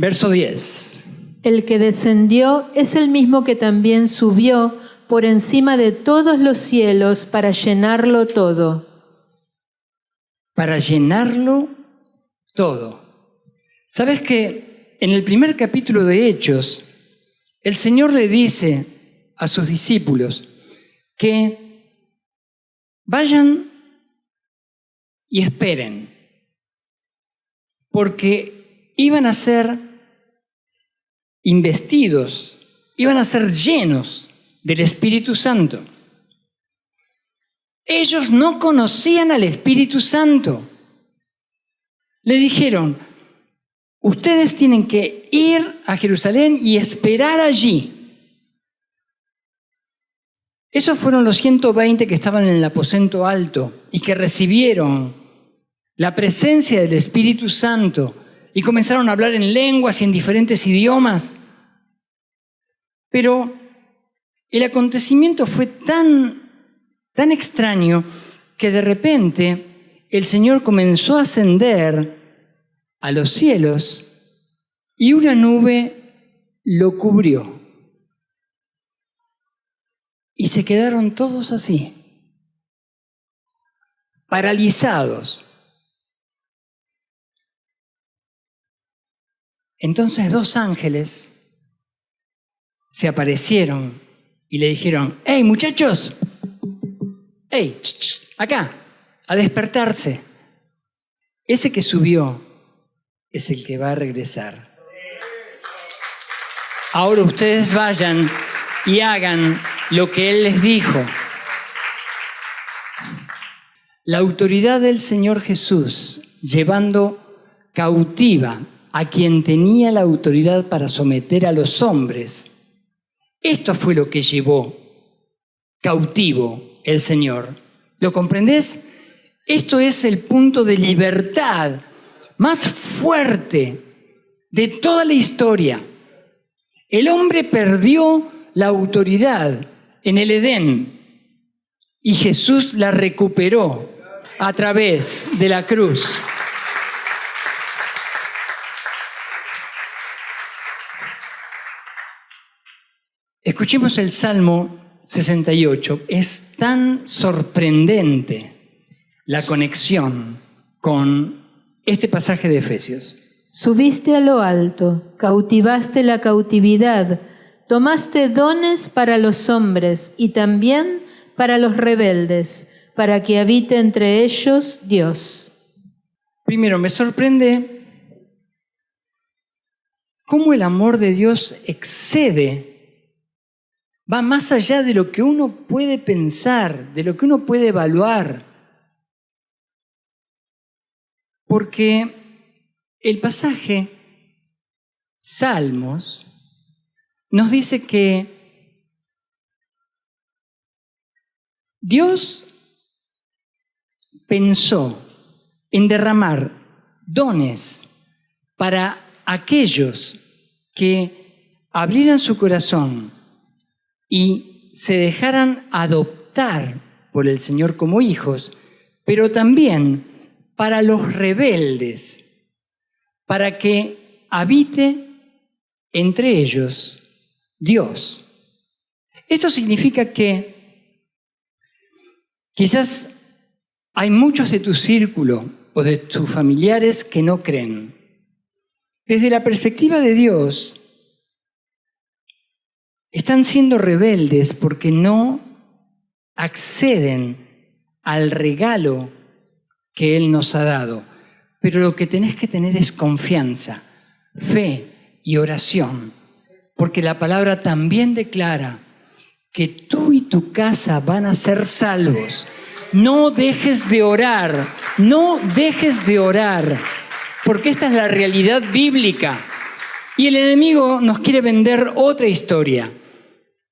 Verso 10. El que descendió es el mismo que también subió por encima de todos los cielos para llenarlo todo. Para llenarlo todo. ¿Sabes que en el primer capítulo de Hechos, el Señor le dice a sus discípulos que vayan y esperen, porque iban a ser investidos, iban a ser llenos del Espíritu Santo. Ellos no conocían al Espíritu Santo. Le dijeron, ustedes tienen que ir a Jerusalén y esperar allí. Esos fueron los 120 que estaban en el aposento alto y que recibieron la presencia del Espíritu Santo y comenzaron a hablar en lenguas y en diferentes idiomas. Pero el acontecimiento fue tan extraño que de repente el Señor comenzó a ascender a los cielos y una nube lo cubrió. Y se quedaron todos así, paralizados. Entonces 2 ángeles se aparecieron y le dijeron, ¡hey, muchachos! ¡Hey, acá! A despertarse. Ese que subió es el que va a regresar. Ahora ustedes vayan y hagan lo que Él les dijo. La autoridad del Señor Jesús, llevando cautiva a quien tenía la autoridad para someter a los hombres. Esto fue lo que llevó cautivo el Señor. ¿Lo comprendés? Esto es el punto de libertad más fuerte de toda la historia. El hombre perdió la autoridad en el Edén y Jesús la recuperó a través de la cruz. Escuchemos el Salmo 68. Es tan sorprendente la conexión con este pasaje de Efesios. Subiste a lo alto, cautivaste la cautividad, tomaste dones para los hombres y también para los rebeldes, para que habite entre ellos Dios. Primero, me sorprende cómo el amor de Dios excede, va más allá de lo que uno puede pensar, de lo que uno puede evaluar. Porque el pasaje Salmos nos dice que Dios pensó en derramar dones para aquellos que abrieran su corazón y se dejaran adoptar por el Señor como hijos, pero también para los rebeldes, para que habite entre ellos Dios. Esto significa que quizás hay muchos de tu círculo o de tus familiares que no creen. Desde la perspectiva de Dios, están siendo rebeldes porque no acceden al regalo que Él nos ha dado. Pero lo que tenés que tener es confianza, fe y oración, porque la palabra también declara que tú y tu casa van a ser salvos. No dejes de orar, no dejes de orar, porque esta es la realidad bíblica. Y el enemigo nos quiere vender otra historia,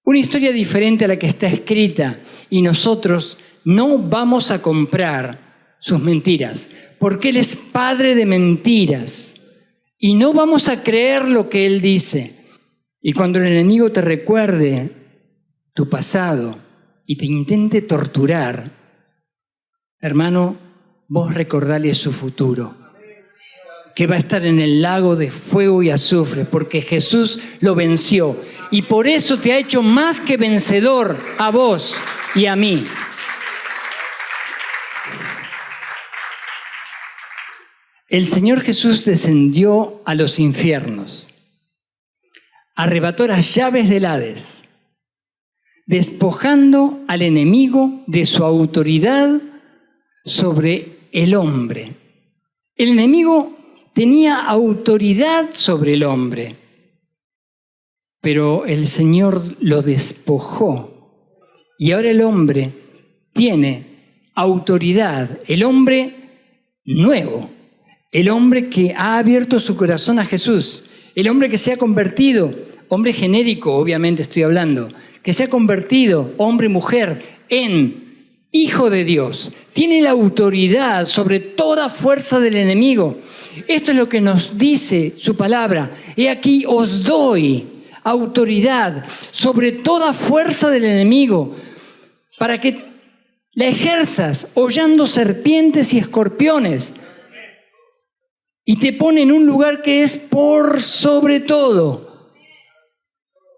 una historia diferente a la que está escrita, y nosotros no vamos a comprar sus mentiras, porque Él es padre de mentiras, y no vamos a creer lo que Él dice. Y cuando el enemigo te recuerde tu pasado y te intente torturar, hermano, vos recordale su futuro, que va a estar en el lago de fuego y azufre, porque Jesús lo venció. Y por eso te ha hecho más que vencedor a vos y a mí. El Señor Jesús descendió a los infiernos, arrebató las llaves del Hades, despojando al enemigo de su autoridad sobre el hombre. El enemigo tenía autoridad sobre el hombre, pero el Señor lo despojó y ahora el hombre tiene autoridad, el hombre nuevo, el hombre que ha abierto su corazón a Jesús, el hombre que se ha convertido, hombre genérico obviamente estoy hablando, que se ha convertido, hombre, mujer, en hijo de Dios, tiene la autoridad sobre toda fuerza del enemigo. Esto es lo que nos dice su palabra. He aquí os doy autoridad sobre toda fuerza del enemigo para que la ejerzas hollando serpientes y escorpiones y te pone en un lugar que es por sobre todo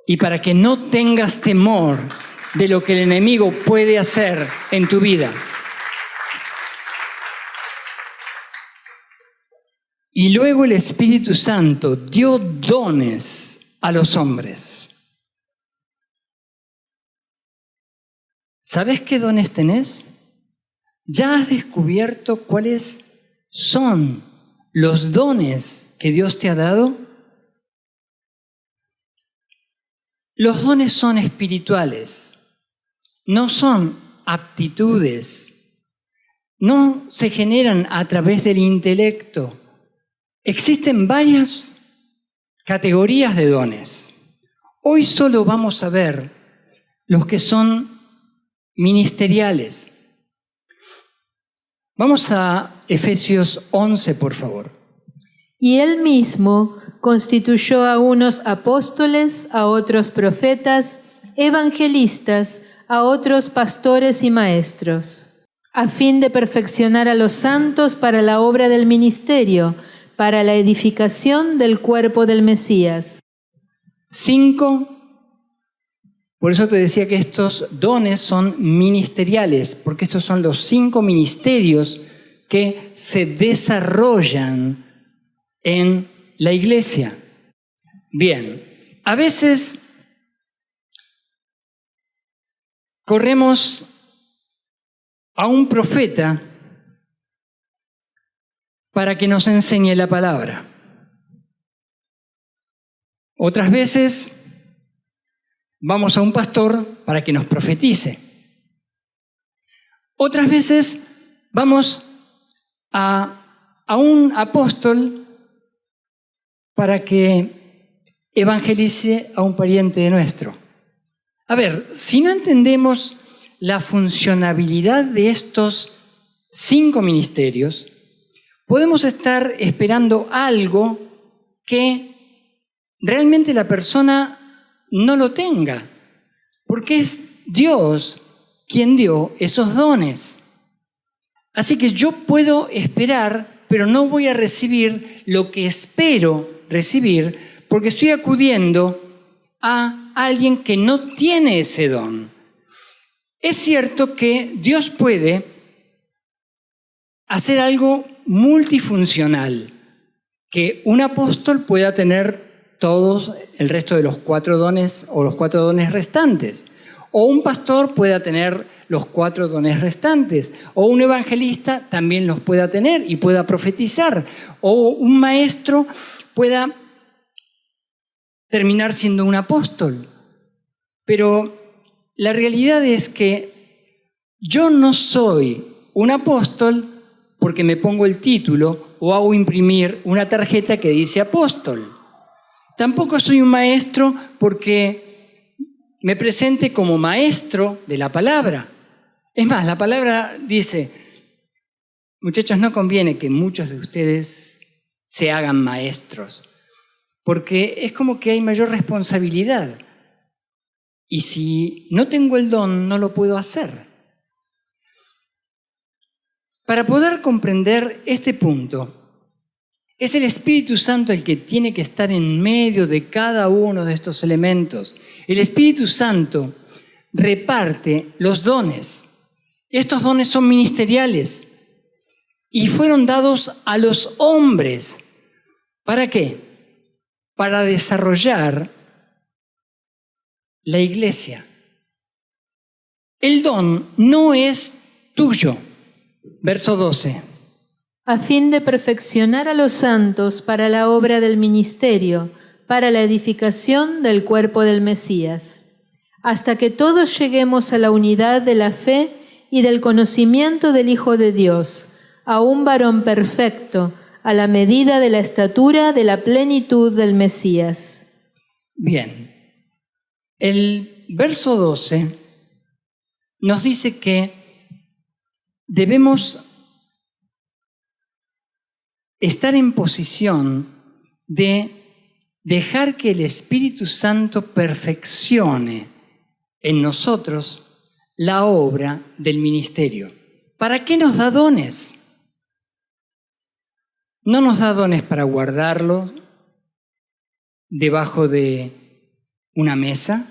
y para que no tengas temor de lo que el enemigo puede hacer en tu vida. Y luego el Espíritu Santo dio dones a los hombres. ¿Sabes qué dones tenés? ¿Ya has descubierto cuáles son los dones que Dios te ha dado? Los dones son espirituales, no son aptitudes, no se generan a través del intelecto. Existen varias categorías de dones. Hoy solo vamos a ver los que son ministeriales. Vamos a Efesios 11, por favor. Y él mismo constituyó a unos apóstoles, a otros profetas, evangelistas, a otros pastores y maestros, a fin de perfeccionar a los santos para la obra del ministerio, para la edificación del cuerpo del Mesías. 5. Por eso te decía que estos dones son ministeriales, porque estos son los 5 ministerios que se desarrollan en la iglesia. Bien, a veces corremos a un profeta para que nos enseñe la palabra. Otras veces vamos a un pastor para que nos profetice. Otras veces vamos a un apóstol para que evangelice a un pariente nuestro. A ver, si no entendemos la funcionabilidad de estos 5 ministerios, podemos estar esperando algo que realmente la persona no lo tenga, porque es Dios quien dio esos dones. Así que yo puedo esperar, pero no voy a recibir lo que espero recibir, porque estoy acudiendo a alguien que no tiene ese don. Es cierto que Dios puede hacer algo multifuncional, que un apóstol pueda tener todos el resto de los 4 dones o los 4 dones restantes, o un pastor pueda tener los 4 dones restantes, o un evangelista también los pueda tener y pueda profetizar, o un maestro pueda terminar siendo un apóstol. Pero la realidad es que yo no soy un apóstol porque me pongo el título o hago imprimir una tarjeta que dice apóstol. Tampoco soy un maestro porque me presente como maestro de la palabra. Es más, la palabra dice, muchachos, no conviene que muchos de ustedes se hagan maestros, porque es como que hay mayor responsabilidad. Y si no tengo el don, no lo puedo hacer. Para poder comprender este punto, Es el Espíritu Santo el que tiene que estar en medio de cada uno de estos elementos. El Espíritu Santo reparte los dones. Estos dones son ministeriales y fueron dados a los hombres. ¿Para qué? Para desarrollar la iglesia. El don no es tuyo. Verso 12. A fin de perfeccionar a los santos para la obra del ministerio, para la edificación del cuerpo del Mesías, hasta que todos lleguemos a la unidad de la fe y del conocimiento del Hijo de Dios, a un varón perfecto, a la medida de la estatura de la plenitud del Mesías. Bien, el verso 12 nos dice que debemos estar en posición de dejar que el Espíritu Santo perfeccione en nosotros la obra del ministerio. ¿Para qué nos da dones? No nos da dones para guardarlo debajo de una mesa.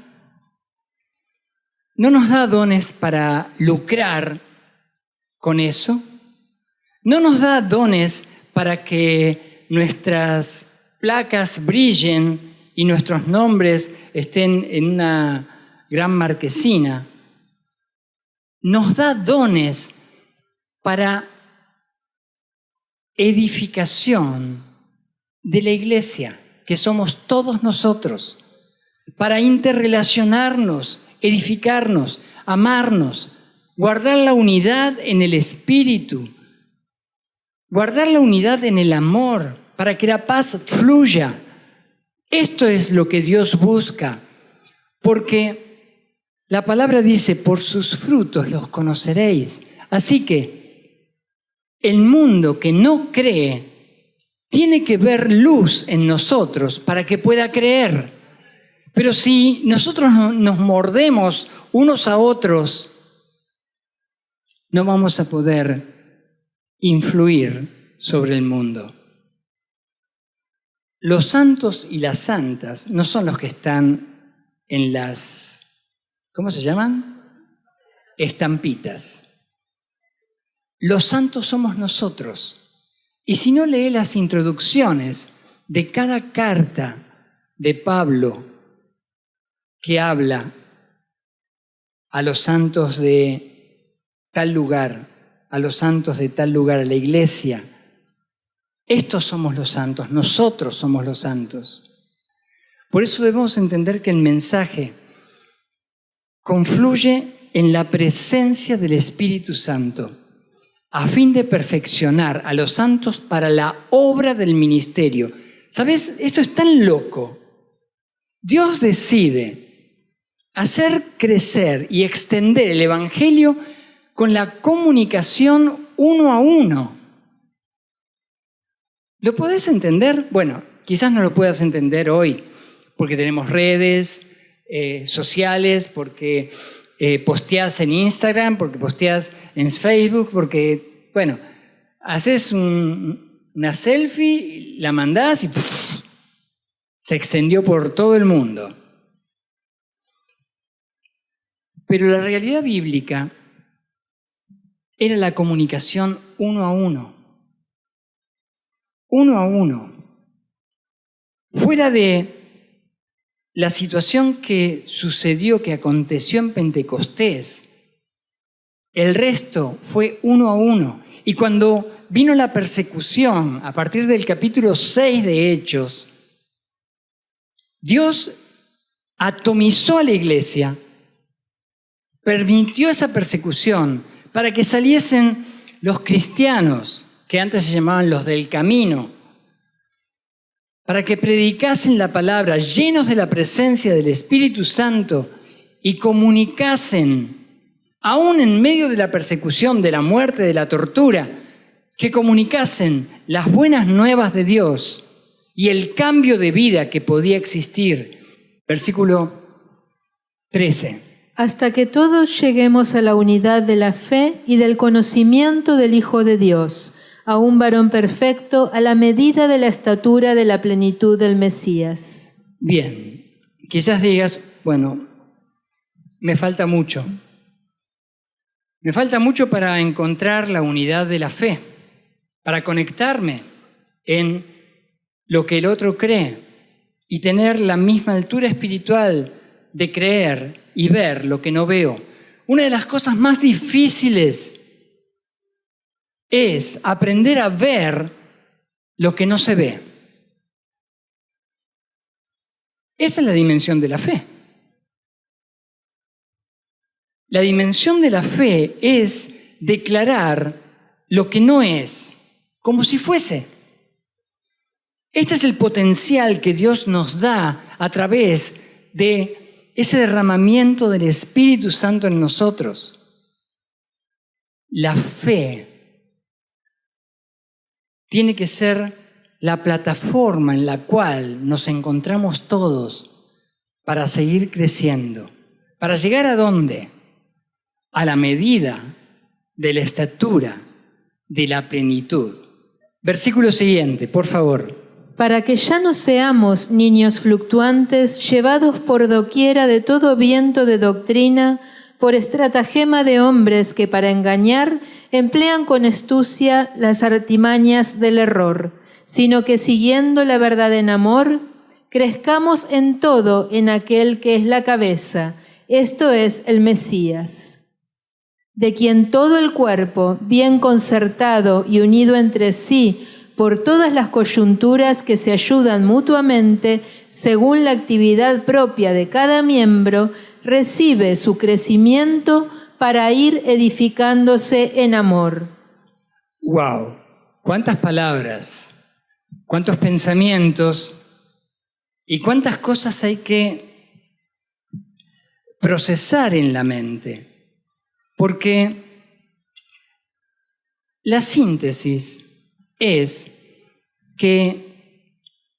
No nos da dones para lucrar con eso. No nos da dones para que nuestras placas brillen y nuestros nombres estén en una gran marquesina. Nos da dones para edificación de la iglesia, que somos todos nosotros, para interrelacionarnos, edificarnos, amarnos, guardar la unidad en el espíritu, guardar la unidad en el amor, para que la paz fluya. Esto es lo que Dios busca, porque la palabra dice, por sus frutos los conoceréis. Así que el mundo que no cree tiene que ver luz en nosotros para que pueda creer. Pero si nosotros nos mordemos unos a otros, no vamos a poder influir sobre el mundo. Los santos y las santas no son los que están en las, ¿cómo se llaman? Estampitas. Los santos somos nosotros. Y si no lee las introducciones de cada carta de Pablo que habla a los santos de tal lugar, a los santos de tal lugar, a la iglesia, estos somos los santos, nosotros somos los santos. Por eso debemos entender que el mensaje confluye en la presencia del Espíritu Santo, a fin de perfeccionar a los santos para la obra del ministerio. ¿Sabes? Esto es tan loco. Dios decide hacer crecer y extender el Evangelio con la comunicación uno a uno. ¿Lo podés entender? Bueno, quizás no lo puedas entender hoy, porque tenemos redes sociales, porque posteás en Instagram, porque posteás en Facebook, porque, bueno, haces una selfie, la mandás y ¡puf! Se extendió por todo el mundo. Pero la realidad bíblica era la comunicación uno a uno. Uno a uno. Fuera de la situación que sucedió, que aconteció en Pentecostés, el resto fue uno a uno. Y cuando vino la persecución, a partir del capítulo 6 de Hechos, Dios atomizó a la iglesia, permitió esa persecución para que saliesen los cristianos, que antes se llamaban los del camino, para que predicasen la palabra llenos de la presencia del Espíritu Santo y comunicasen, aún en medio de la persecución, de la muerte, de la tortura, que comunicasen las buenas nuevas de Dios y el cambio de vida que podía existir. Versículo 13. Hasta que todos lleguemos a la unidad de la fe y del conocimiento del Hijo de Dios, a un varón perfecto a la medida de la estatura de la plenitud del Mesías. Bien, quizás digas, bueno, me falta mucho. Me falta mucho para encontrar la unidad de la fe, para conectarme en lo que el otro cree y tener la misma altura espiritual de creer y ver lo que no veo. Una de las cosas más difíciles es aprender a ver lo que no se ve. Esa es la dimensión de la fe. La dimensión de la fe es declarar lo que no es, como si fuese. Este es el potencial que Dios nos da a través de ese derramamiento del Espíritu Santo en nosotros. La fe tiene que ser la plataforma en la cual nos encontramos todos para seguir creciendo. ¿Para llegar a dónde? A la medida de la estatura de la plenitud. Versículo siguiente, por favor. Para que ya no seamos niños fluctuantes, llevados por doquiera de todo viento de doctrina, por estratagema de hombres que para engañar emplean con astucia las artimañas del error, sino que siguiendo la verdad en amor, crezcamos en todo en aquel que es la cabeza, esto es el Mesías, de quien todo el cuerpo, bien concertado y unido entre sí, por todas las coyunturas que se ayudan mutuamente, según la actividad propia de cada miembro, recibe su crecimiento para ir edificándose en amor. ¡Wow! ¿Cuántas palabras? ¿Cuántos pensamientos? ¿Y cuántas cosas hay que procesar en la mente? Porque la síntesis es que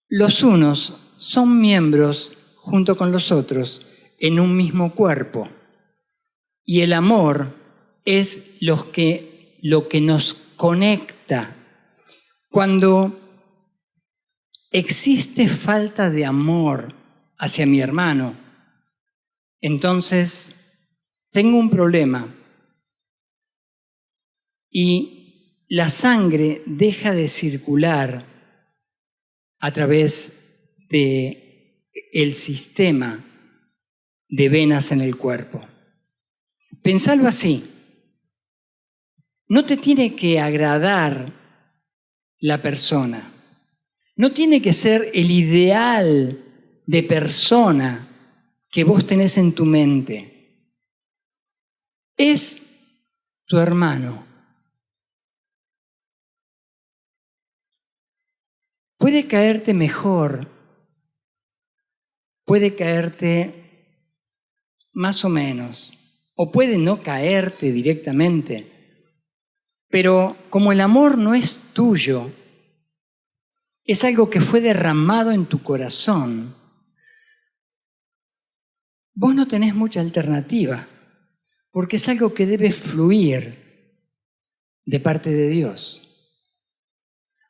los unos son miembros junto con los otros en un mismo cuerpo. Y el amor es lo que nos conecta. Cuando existe falta de amor hacia mi hermano, entonces tengo un problema y la sangre deja de circular a través del sistema de venas en el cuerpo. Pensalo así. No te tiene que agradar la persona. No tiene que ser el ideal de persona que vos tenés en tu mente. Es tu hermano. Puede caerte mejor, puede caerte más o menos, o puede no caerte directamente, pero como el amor no es tuyo, es algo que fue derramado en tu corazón, vos no tenés mucha alternativa, porque es algo que debe fluir de parte de Dios.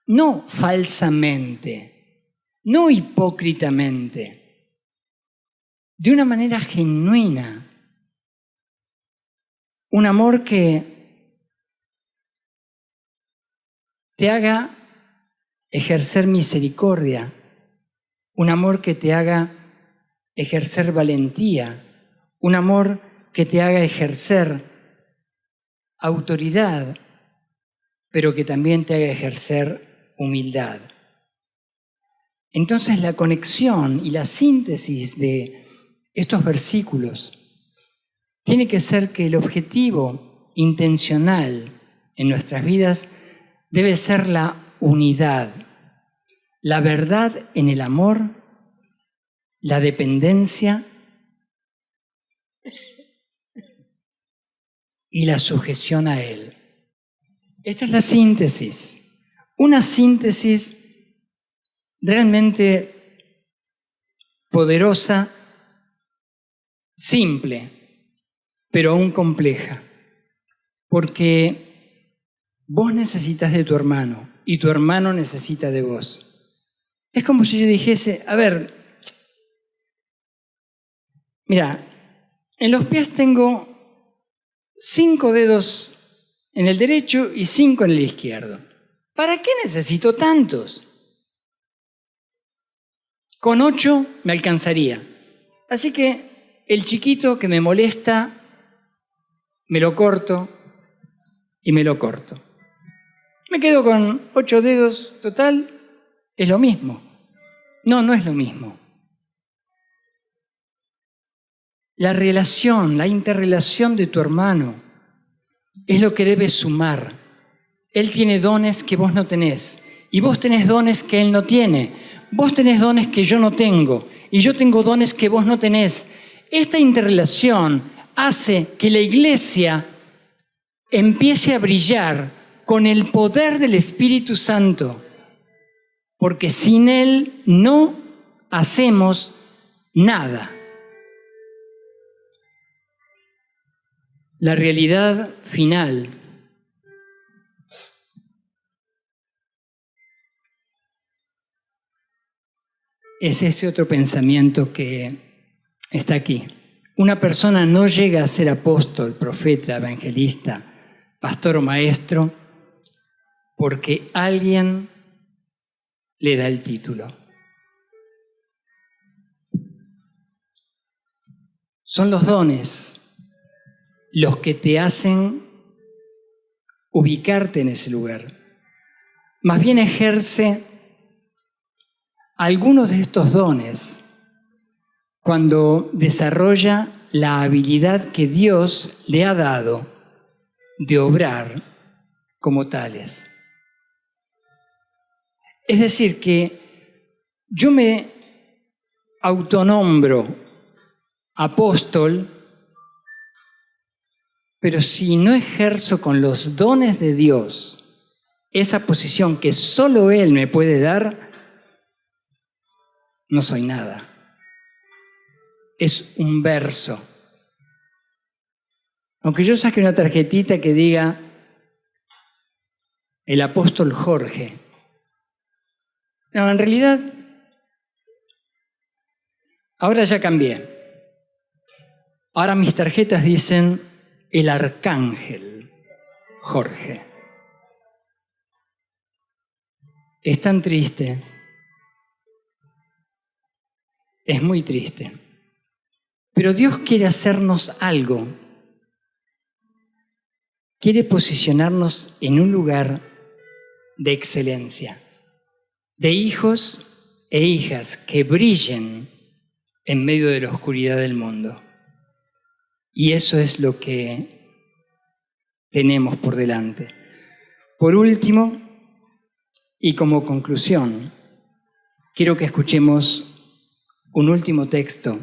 No falsamente, no hipócritamente, de una manera genuina. Un amor que te haga ejercer misericordia, un amor que te haga ejercer valentía, un amor que te haga ejercer autoridad, pero que también te haga ejercer humildad. Entonces la conexión y la síntesis de estos versículos tiene que ser que el objetivo intencional en nuestras vidas debe ser la unidad, la verdad en el amor, la dependencia y la sujeción a Él. Esta es la síntesis. Una síntesis realmente poderosa, simple, pero aún compleja. Porque Vos necesitas de tu hermano y tu hermano necesita de vos. Es como si yo dijese, a ver, mira, en los pies tengo 5 dedos en el derecho y 5 en el izquierdo. ¿Para qué necesito tantos? Con 8 me alcanzaría. Así que el chiquito que me molesta, me lo corto y me lo corto. Me quedo con 8 dedos total, es lo mismo. No, no es lo mismo. La relación, la interrelación de tu hermano es lo que debe sumar. Él tiene dones que vos no tenés y vos tenés dones que él no tiene. Vos tenés dones que yo no tengo y yo tengo dones que vos no tenés. Esta interrelación hace que la iglesia empiece a brillar con el poder del Espíritu Santo, porque sin él no hacemos nada. La realidad final es este otro pensamiento que está aquí. Una persona no llega a ser apóstol, profeta, evangelista, pastor o maestro porque alguien le da el título. Son los dones los que te hacen ubicarte en ese lugar. Más bien ejerce algunos de estos dones cuando desarrolla la habilidad que Dios le ha dado de obrar como tales. Es decir, que yo me autonombro apóstol, pero si no ejerzo con los dones de Dios esa posición que solo Él me puede dar, no soy nada. Es un verso. Aunque yo saque una tarjetita que diga el apóstol Jorge. No, en realidad, ahora ya cambié. Ahora mis tarjetas dicen el arcángel Jorge. Es tan triste. Es muy triste. Pero Dios quiere hacernos algo. Quiere posicionarnos en un lugar de excelencia, de hijos e hijas que brillen en medio de la oscuridad del mundo. Y eso es lo que tenemos por delante. Por último, y como conclusión, quiero que escuchemos un último texto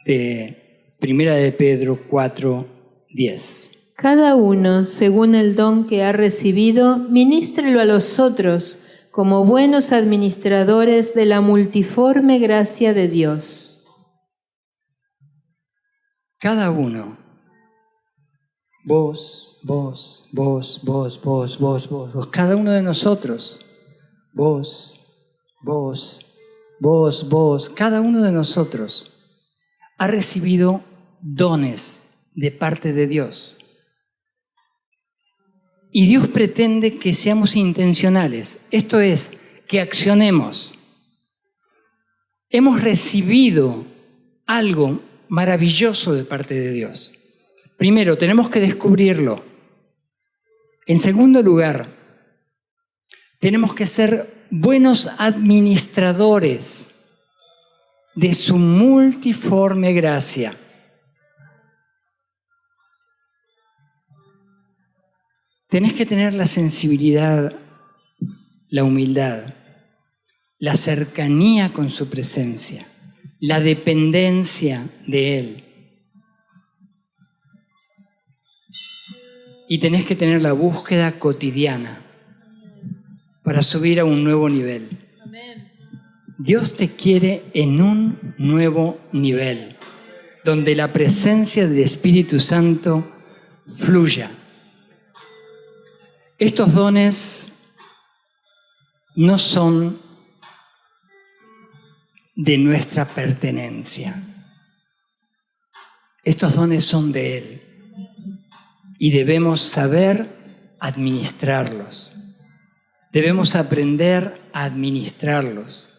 de 1 de Pedro 4:10. Cada uno, según el don que ha recibido, ministrelo a los otros como buenos administradores de la multiforme gracia de Dios. Cada uno, vos, cada uno de nosotros, vos, cada uno de nosotros ha recibido dones de parte de Dios. Y Dios pretende que seamos intencionales, esto es, que accionemos. Hemos recibido algo maravilloso de parte de Dios. Primero, tenemos que descubrirlo. En segundo lugar, tenemos que ser buenos administradores de su multiforme gracia. Tenés que tener la sensibilidad, la humildad, la cercanía con su presencia, la dependencia de Él. Y tenés que tener la búsqueda cotidiana para subir a un nuevo nivel. Dios te quiere en un nuevo nivel, donde la presencia del Espíritu Santo fluya. Estos dones no son de nuestra pertenencia. Estos dones son de Él y debemos saber administrarlos. Debemos aprender a administrarlos.